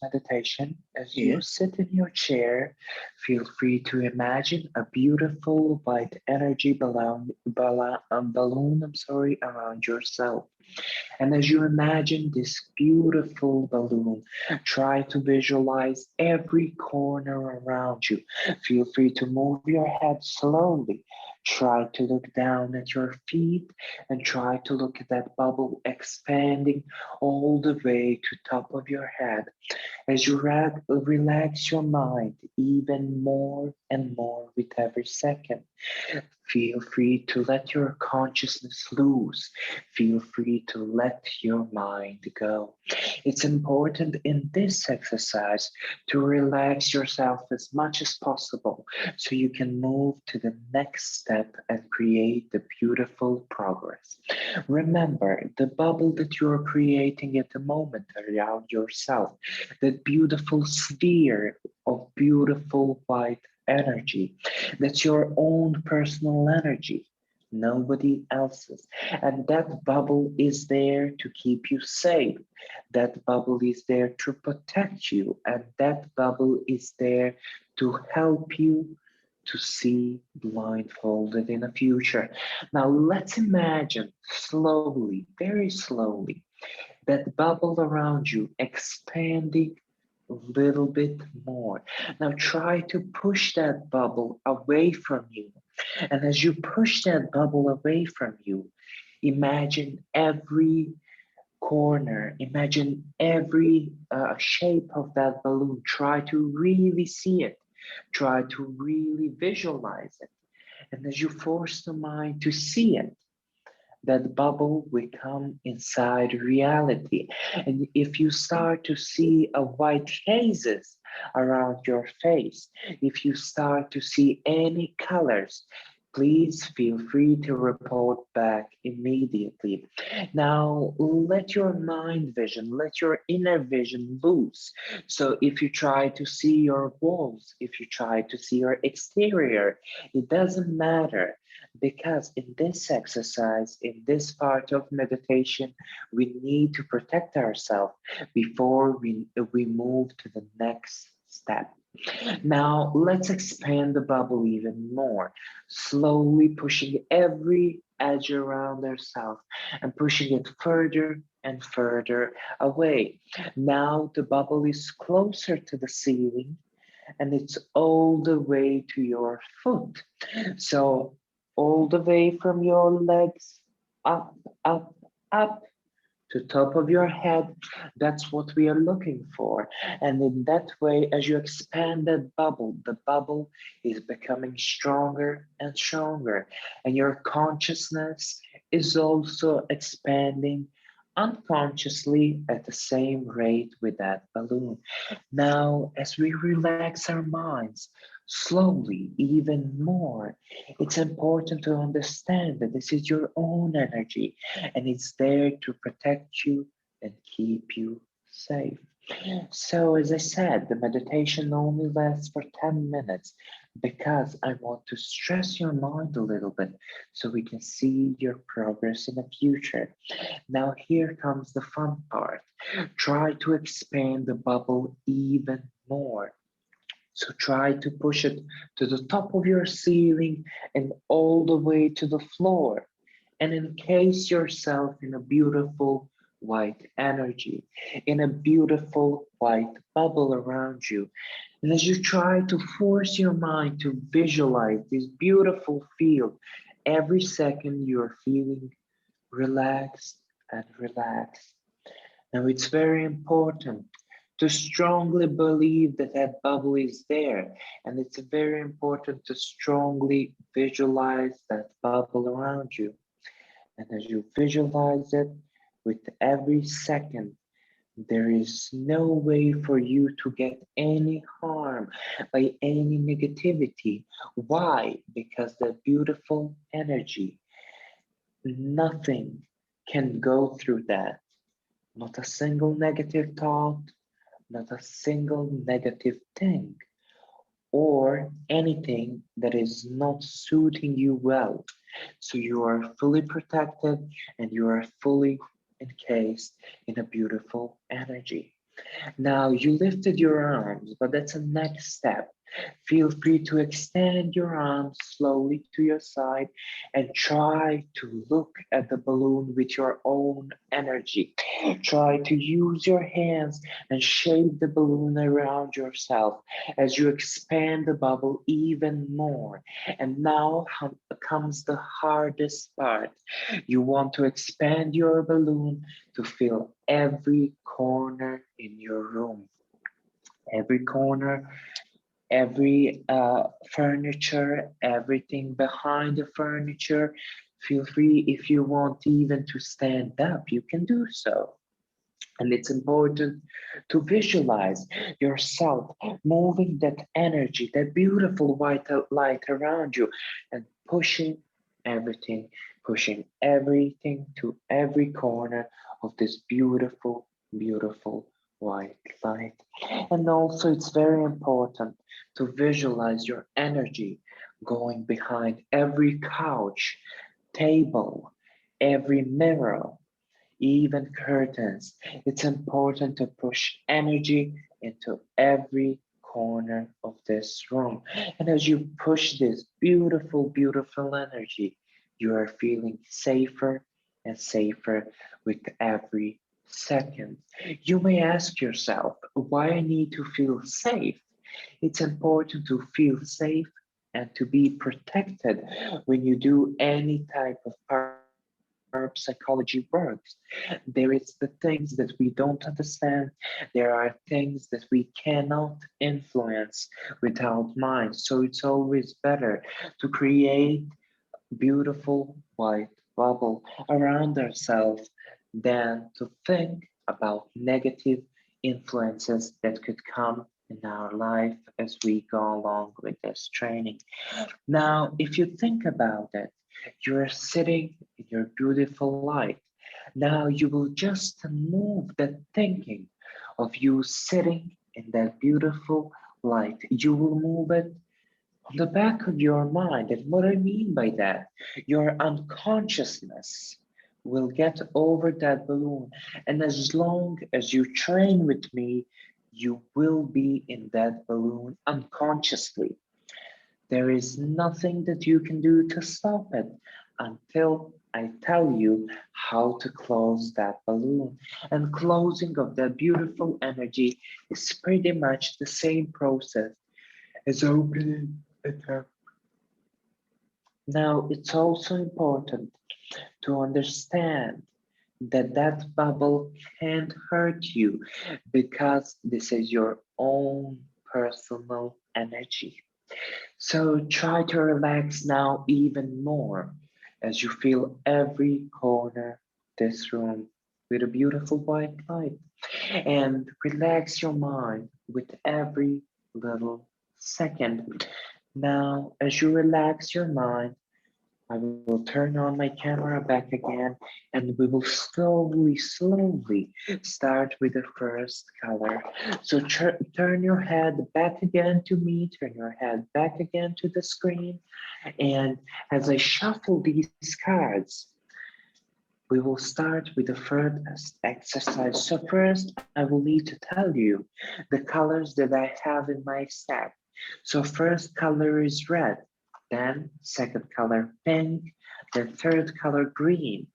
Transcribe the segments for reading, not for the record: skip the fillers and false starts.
meditation. As you Yes. sit in your chair, feel free to imagine a beautiful white energy balloon, around yourself. And as you imagine this beautiful balloon, try to visualize every corner around you. Feel free to move your head slowly. Try to look down at your feet and try to look at that bubble expanding all the way to top of your head. As you relax your mind even more and more with every second, feel free to let your consciousness loose. Feel free to let your mind go. It's important in this exercise to relax yourself as much as possible so you can move to the next step and create the beautiful progress. Remember the bubble that you're creating at the moment around yourself, that beautiful sphere of beautiful white energy. That's your own personal energy, nobody else's. And that bubble is there to keep you safe. That bubble is there to protect you. And that bubble is there to help you to see blindfolded in the future. Now let's imagine slowly, very slowly, that bubble around you expanding a little bit more. Now try to push that bubble away from you. And as you push that bubble away from you, imagine every corner, imagine every shape of that balloon. Try to really see it. Try to really visualize it. And as you force the mind to see it, that bubble will come inside reality. And if you start to see a white hazes around your face, if you start to see any colors, please feel free to report back immediately. Now, let your mind vision, let your inner vision loose. So if you try to see your walls, if you try to see your exterior, it doesn't matter, because in this exercise, in this part of meditation, we need to protect ourselves before we move to the next step. Now, let's expand the bubble even more, slowly pushing every edge around ourselves and pushing it further and further away. Now, the bubble is closer to the ceiling and it's all the way to your foot. So all the way from your legs up, up, up to top of your head. That's what we are looking for. And in that way, as you expand that bubble, the bubble is becoming stronger and stronger. And your consciousness is also expanding unconsciously at the same rate with that balloon. Now, as we relax our minds slowly, even more, it's important to understand that this is your own energy and it's there to protect you and keep you safe. So, as I said, the meditation only lasts for 10 minutes because I want to stress your mind a little bit so we can see your progress in the future. Now, here comes the fun part. Try to expand the bubble even more. So try to push it to the top of your ceiling and all the way to the floor. And encase yourself in a beautiful white energy, in a beautiful white bubble around you. And as you try to force your mind to visualize this beautiful field, every second you're feeling relaxed and relaxed. Now, it's very important to strongly believe that that bubble is there. And it's very important to strongly visualize that bubble around you. And as you visualize it with every second, there is no way for you to get any harm by any negativity. Why? Because the beautiful energy, nothing can go through that. Not a single negative thought, not a single negative thing, or anything that is not suiting you well. So you are fully protected and you are fully encased in a beautiful energy. Now you lifted your arms, but that's a next step. Feel free to extend your arms slowly to your side and try to look at the balloon with your own energy. Try to use your hands and shape the balloon around yourself as you expand the bubble even more. And now comes the hardest part. You want to expand your balloon to fill every corner in your room. Every corner, every furniture, everything behind the furniture. Feel free if you want even to stand up, you can do so. And it's important to visualize yourself moving that energy, that beautiful white light around you and everything, pushing everything to every corner of this beautiful, beautiful white light. And also, it's very important to visualize your energy going behind every couch, table, every mirror, even curtains. It's important to push energy into every corner of this room. And as you push this beautiful, beautiful energy, you are feeling safer and safer with every second. You may ask yourself why I need to feel safe. It's important to feel safe and to be protected when you do any type of parapsychology works. There is the things that we don't understand. There are things that we cannot influence without mind. So it's always better to create beautiful white bubble around ourselves than to think about negative influences that could come in our life as we go along with this training. Now, if you think about it, you're sitting in your beautiful light. Now you will just move that thinking of you sitting in that beautiful light. You will move it on the back of your mind. And what I mean by that, your unconsciousness will get over that balloon. And as long as you train with me, you will be in that balloon unconsciously. There is nothing that you can do to stop it until I tell you how to close that balloon. And closing of that beautiful energy is pretty much the same process as opening it up. Now, it's also important to understand that that bubble can't hurt you because this is your own personal energy. So try to relax now even more as you feel every corner of this room with a beautiful white light. And relax your mind with every little second. Now, as you relax your mind, I will turn on my camera back again and we will slowly start with the first color. So turn your head back again to me, turn your head back again to the screen. And as I shuffle these cards, we will start with the first exercise. So first, I will need to tell you the colors that I have in my stack. So first color is red, then second color pink, then third color green,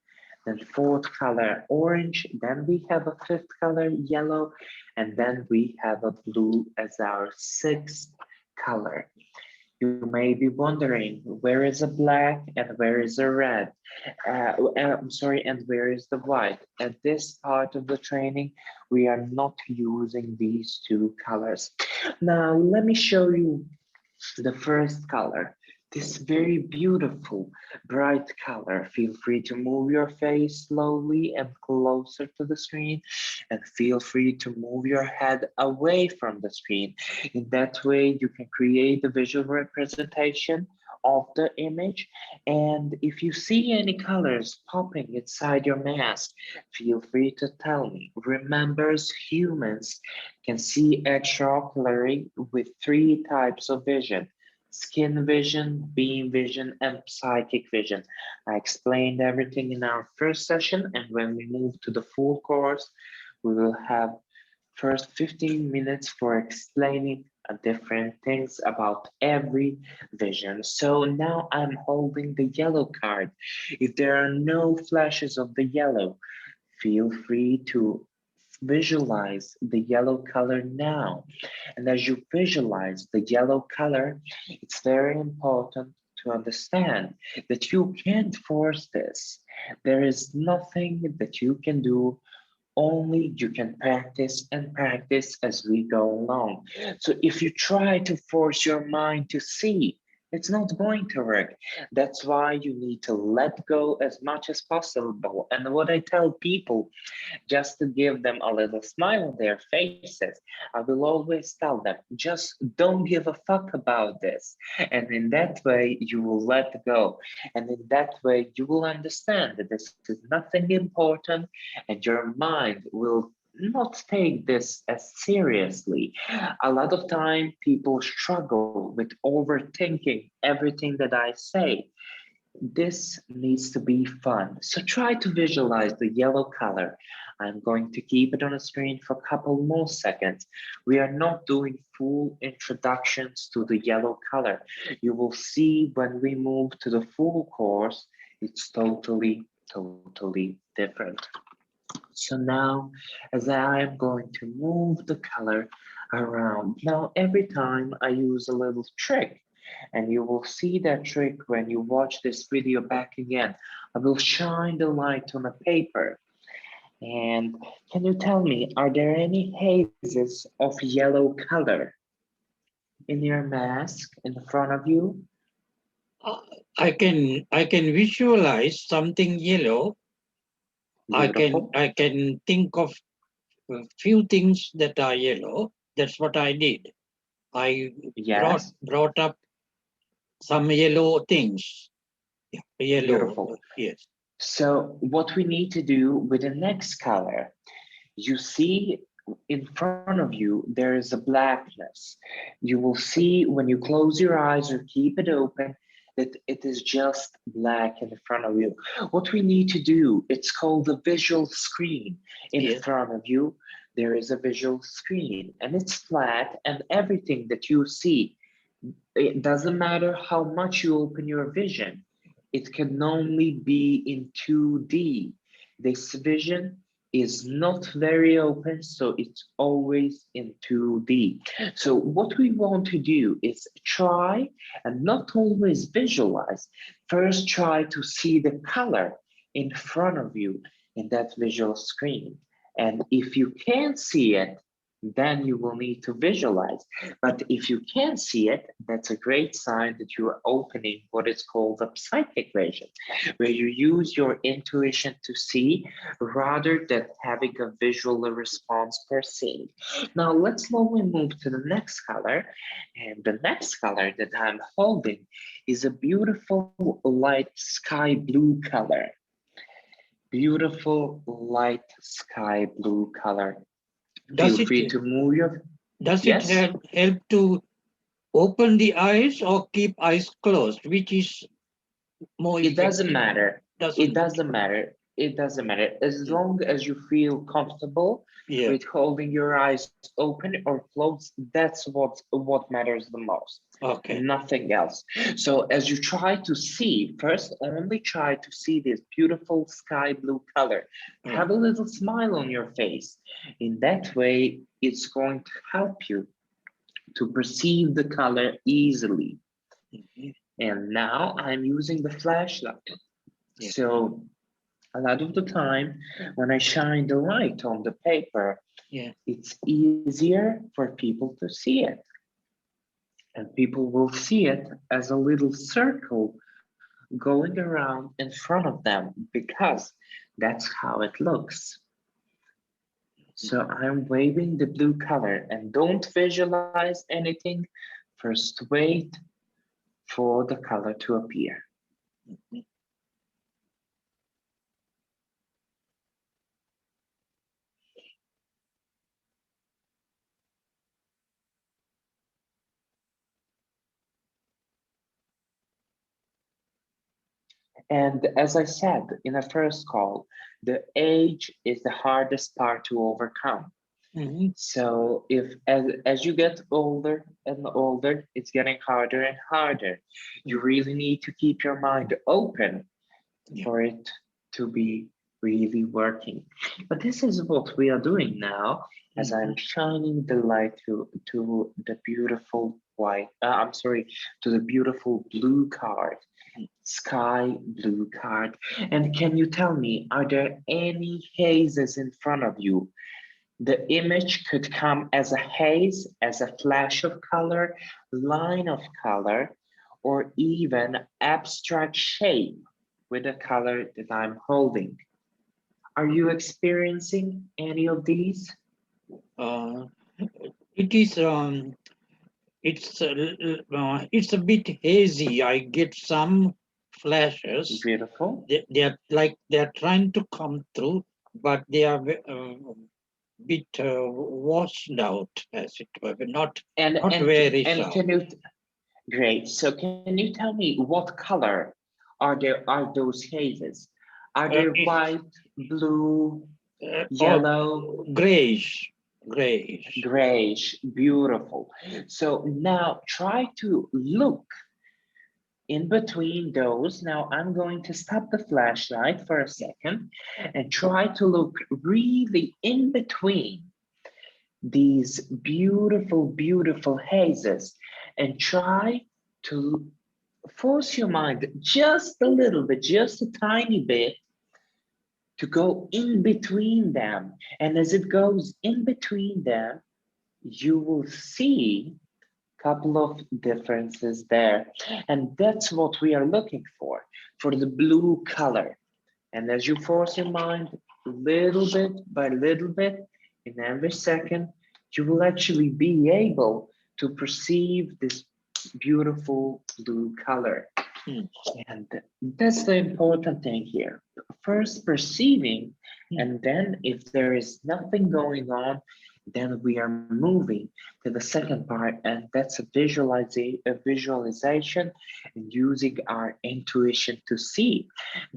then fourth color orange, then we have a fifth color yellow, and then we have a blue as our sixth color. You may be wondering where is a black and where is a red? I'm sorry, and where is the white? At this part of the training, we are not using these two colors. Now, let me show you the first color, this very beautiful bright color. Feel free to move your face slowly and closer to the screen, and feel free to move your head away from the screen. In that way, you can create a visual representation of the image. And if you see any colors popping inside your mask, feel free to tell me. Remember, humans can see extraocularly with three types of vision: skin vision, beam vision, and psychic vision. I explained everything in our first session, and when we move to the full course, we will have first 15 minutes for explaining different things about every vision. So now I'm holding the yellow card. If there are no flashes of the yellow, feel free to visualize the yellow color now. And as you visualize the yellow color, it's very important to understand that you can't force this. There is nothing that you can do, only you can practice and practice as we go along. So if you try to force your mind to see, it's not going to work. That's why you need to let go as much as possible. And what I tell people, just to give them a little smile on their faces, I will always tell them, just don't give a fuck about this. And in that way, you will let go. And in that way, you will understand that this is nothing important and your mind will not take this as seriously. A lot of time people struggle with overthinking everything that I say. This needs to be fun. So try to visualize the yellow color. I'm going to keep it on the screen for a couple more seconds. We are not doing full introductions to the yellow color. You will see when we move to the full course, it's totally different. So now, as I am going to move the color around, now every time I use a little trick, and you will see that trick when you watch this video back again. I will shine the light on a paper. And can you tell me, are there any hazes of yellow color in your mask in front of you? Uh, I can visualize something yellow. Beautiful. I can think of a few things that are yellow. That's what I did. I Yes, brought up some yellow things. Yellow, beautiful. yes, So what we need to do with the next color, you see in front of you, there is a blackness. You will see when you close your eyes or keep it open that it is just black in front of you. What we need to do, it's called the visual screen. In yes. front of you, there is a visual screen and it's flat, and everything that you see, it doesn't matter how much you open your vision, it can only be in 2D. This vision is not very open, so it's always in 2D. So what we want to do is try and not always visualize. First, try to see the color in front of you in that visual screen. And if you can't see it, then you will need to visualize. But if you can see it, that's a great sign that you are opening what is called a psychic vision, where you use your intuition to see rather than having a visual response per se. Now let's slowly move to the next color. And the next color that I'm holding is a beautiful light sky blue color. Beautiful light sky blue color. Feel Does it free to move your, does it yes? help to open the eyes or keep eyes closed? Which is more It doesn't effective? matter. It Doesn't matter. doesn't matter. It doesn't matter. As long as you feel comfortable Yeah. with holding your eyes open or closed, that's what matters the most. Okay. Nothing else. So as you try to see, first only try to see this beautiful sky blue color. Yeah. Have a little smile on your face. In that way, it's going to help you to perceive the color easily. Mhm. And now I'm using the flashlight. Yeah. So a lot of the time, when I shine the light on the paper, Yeah. it's easier for people to see it. And people will see it as a little circle going around in front of them because that's how it looks. So I'm waving the blue color, and don't visualize anything. First, wait for the color to appear. And as I said in the first call, the age is the hardest part to overcome. Mhm. So if as you get older and older, it's getting harder and harder. You really need to keep your mind open Yeah. for it to be really working. But this is what we are doing now as I'm Mhm. shining the light to the beautiful white, I'm sorry, to the beautiful blue card, sky blue card. And can you tell me, are there any hazes in front of you? The image could come as a haze, as a flash of color, line of color, or even abstract shape with the color that I'm holding. Are you experiencing any of these? Uh, it is it's a bit hazy. I get some flashes. Beautiful. They are like they're trying to come through, but they are bit washed out, as it were, but And not and very and sharp. can you great. So can you tell me what color are those hazes? Are they It's white, blue, or yellow, grayish, grayish. grayish? Beautiful. So now try to look in between those. Now I'm going to stop the flashlight for a second and try to look really in between these beautiful, beautiful hazes and try to force your mind just a little bit, just a tiny bit to go in between them. And as it goes in between them, you will see couple of differences there. And that's what we are looking for the blue color. And as you force your mind little bit by little bit, in every second, you will actually be able to perceive this beautiful blue color. Hmm. And that's the important thing here. First perceiving, Hmm. and then if there is nothing going on, then we are moving to the second part, and that's a visualization and using our intuition to see.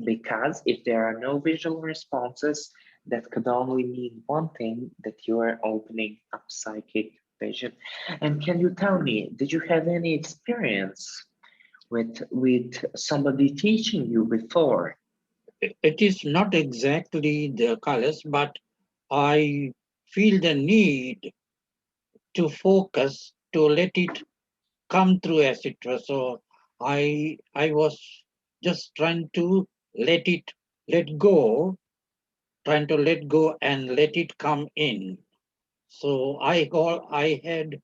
Because if there are no visual responses, that could only mean one thing, that you are opening up psychic vision. And can you tell me, did you have any experience with somebody teaching you before? It is not exactly the colors, but I feel the need to focus to let it come through, as it were. So I was just trying to let it let go, trying to let go and let it come in. So I had